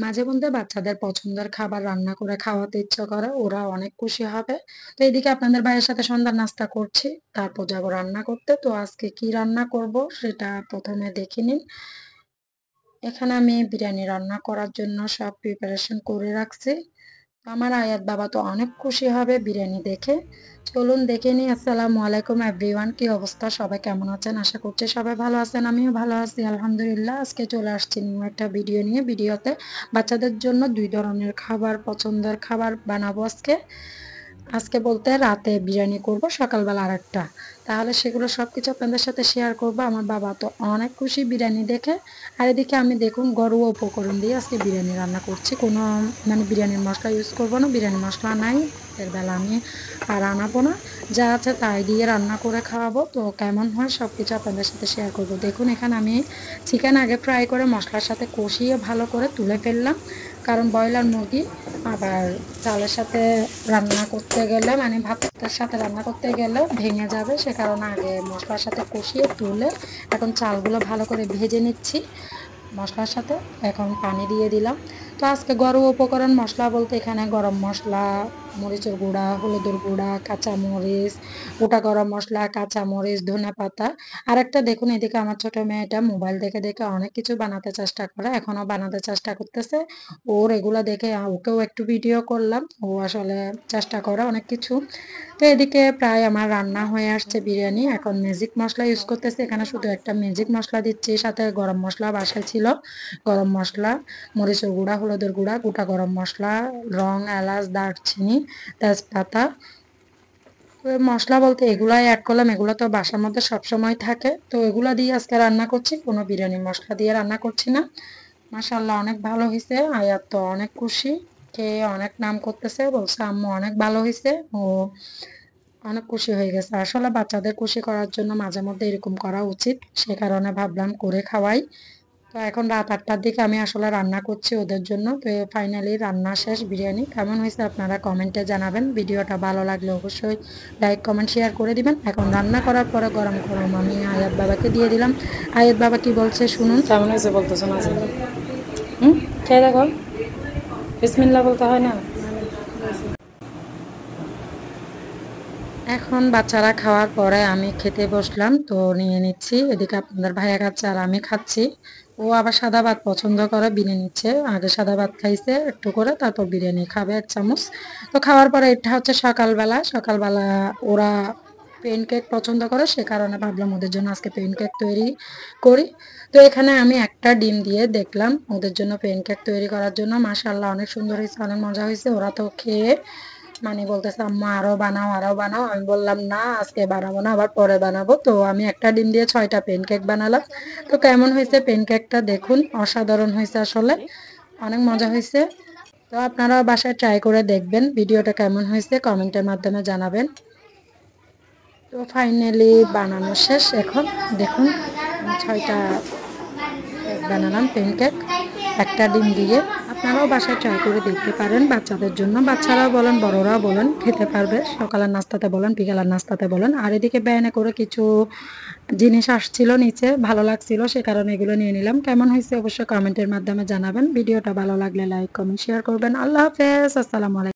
মাঝে মধ্যে বাচ্চাদের পছন্দের খাবার রান্না করে খাওয়াতে ইচ্ছা করে, ওরা অনেক খুশি হবে। তো এদিকে আপনাদের ভাইয়ের সাথে সন্ধ্যার নাস্তা করছি, তারপর যাবো রান্না করতে। তো আজকে কি রান্না করব সেটা প্রথমে দেখে নিন। এখানে আমি বিরিয়ানি রান্না করার জন্য সব প্রিপারেশন করে রাখছি। তো আমার আয়াত বাবা তো অনেক খুশি হবে বিরিয়ানি দেখে। চলুন দেখে নিই। আসসালামু আলাইকুম এভরিওয়ান, কি অবস্থা, সবাই কেমন আছেন? আশা করছি সবাই ভালো আছেন, আমিও ভালো আছি আলহামদুলিল্লাহ। আজকে চলে আসছি নিউ একটা ভিডিও নিয়ে। ভিডিওতে বাচ্চাদের জন্য দুই ধরনের খাবার, পছন্দের খাবার বানাবো আজকে। আজকে বলতে রাতে বিরিয়ানি করব, সকালবেলা আরেকটা। তাহলে সেগুলো সবকিছু আপনাদের সাথে শেয়ার করব। আমার বাবা তো অনেক খুশি বিরিয়ানি দেখে। আর এদিকে আমি দেখুন ঘরোয়া উপকরণ দিয়ে আজকে বিরিয়ানি রান্না করছি। কোনো মানে বিরিয়ানির মশলা ইউজ করব না, বিরিয়ানি মশলা নাই, এর বেলা আমি আর আনাবো না। যা আছে তাই দিয়ে রান্না করে খাওয়াবো। তো কেমন হয় সব কিছু আপনাদের সাথে শেয়ার করব। দেখুন এখানে আমি চিকেন আগে ফ্রাই করে মশলার সাথে কষিয়ে ভালো করে তুলে ফেললাম, কারণ ব্রয়লার মুরগি আবার চালের সাথে রান্না করতে গেলে, মানে ভাতের সাথে রান্না করতে গেলে ভেঙে যাবে, সে কারণে আগে মশলার সাথে কষিয়ে তুলে এখন চালগুলো ভালো করে ভেজে নিচ্ছি মশলার সাথে। এখন পানি দিয়ে দিলাম। তো আজকে ঘরোয়া উপকরণ মশলা বলতে এখানে গরম মশলা, মরিচের গুঁড়া, হলুদের গুঁড়া, কাঁচামরিচ, গোটা গরম মশলা, কাঁচামরিচ, ধনেপাতা। আর একটা দেখুন এদিকে আমার ছোট মেয়েটা মোবাইল দেখে দেখে অনেক কিছু বানাতে চেষ্টা করে, এখনো বানাতে চেষ্টা করতেছে। ওর এগুলা দেখে ওকেও একটু ভিডিও করলাম, ও আসলে চেষ্টা করে অনেক কিছু। তো এদিকে প্রায় আমার রান্না হয়ে আসছে বিরিয়ানি। এখন ম্যাজিক মশলা ইউজ করতেছে, এখানে শুধু একটা ম্যাজিক মশলা দিচ্ছি, সাথে গরম মশলা বাসায় ছিল, গরম মশলা, মরিচের গুঁড়া, হলুদের গুঁড়া, গোটা গরম মশলা, লং, এলাচ, দারচিনি, তেজপাতা। তো মশলা বলতে এগুলাই অ্যাড করলাম, এগুলো তো বাসার মধ্যে সবসময় থাকে। তো এগুলা দিয়ে আজকে রান্না করছি, কোনো বিরিয়ানি মশলা দিয়ে রান্না করছি না। মাশাআল্লাহ অনেক ভালো হয়েছে, আয়াত তো অনেক খুশি, খেয়ে অনেক নাম করতেছে, বলছে আম্মু অনেক ভালো হয়েছে। ও অনেক খুশি হয়ে গেছে। আসলে বাচ্চাদের খুশি করার জন্য মাঝে মধ্যে এরকম করা উচিত, সে কারণে ভাবলাম করে খাওয়াই। তো এখন রাত 8টার দিকে আমি আসলে রান্না করছি ওদের জন্য। তো ফাইনালি রান্না শেষ। বিরিয়ানি কেমন হয়েছে আপনারা কমেন্টে জানাবেন। ভিডিওটা ভালো লাগলে অবশ্যই লাইক কমেন্ট শেয়ার করে দিবেন। এখন রান্না করার পরে গরম গরম আমি আয়াত বাবাকে দিয়ে দিলাম। আয়াত বাবা কি বলছে শুনুন। কেমন হয়েছে বলতেছো না? হুম, খেয়ে দেখো। বিসমিল্লাহ বলতে হয় না? এখন বাচ্চারা খাওয়ার পরে আমি খেতে বসলাম, তো নিয়ে নিচ্ছি। এদিকে আপনাদের ভাইয়া খাচ্ছে আর আমি খাচ্ছি। ও আবার সাদা ভাত পছন্দ করে, বিনে নিচ্ছে। আগে সাদা ভাত খাইছে একটু করে, তারপর বিরিয়ানি খাবে 1 চামচ। তো খাওয়ার পরে এটা হচ্ছে সকালবেলা। সকালবেলা ওরা পেন কেক পছন্দ করে, সে কারণে ভাবলাম ওদের জন্য আজকে পেন কেক তৈরি করি। তো এখানে আমি একটা ডিম দিয়ে দেখলাম ওদের জন্য পেন কেক তৈরি করার জন্য। মাশাআল্লাহ অনেক সুন্দর হয়েছে, অনেক মজা হয়েছে। ওরা তো খেয়ে মানে বলতেছে আম্মা আরো বানাও, আরো বানাও। আমি বললাম না আজকে বানাবো না, আবার পরে বানাবো। তো আমি একটা ডিম দিয়ে 6টা পেন কেক বানালাম। তো কেমন হয়েছে পেন কেকটা দেখুন, অসাধারণ হয়েছে আসলে, অনেক মজা হয়েছে। তো আপনারা বাসায় ট্রাই করে দেখবেন। ভিডিওটা কেমন হয়েছে কমেন্টের মাধ্যমে জানাবেন। তো ফাইনালি বানানো শেষ। এখন দেখুন আমি 6টা কেক বানালাম, পেন কেক, একটা ডিম দিয়ে। আপনারাও বাসায় ট্রাই করে দেখতে পারেন বাচ্চাদের জন্য। বাচ্চারাও বলেন বড়রাও বলেন খেতে পারবে, সকালের নাস্তাতে বলেন বিকালের নাস্তাতে বলেন। আর এদিকে ব্যানে করে কিছু জিনিস আসছিল নিচে, ভালো লাগছিল, সে কারণে এগুলো নিয়ে নিলাম। কেমন হয়েছে অবশ্যই কমেন্টের মাধ্যমে জানাবেন। ভিডিওটা ভালো লাগলে লাইক কমেন্ট শেয়ার করবেন। আল্লাহ হাফেজ, আসসালামু আলাইকুম।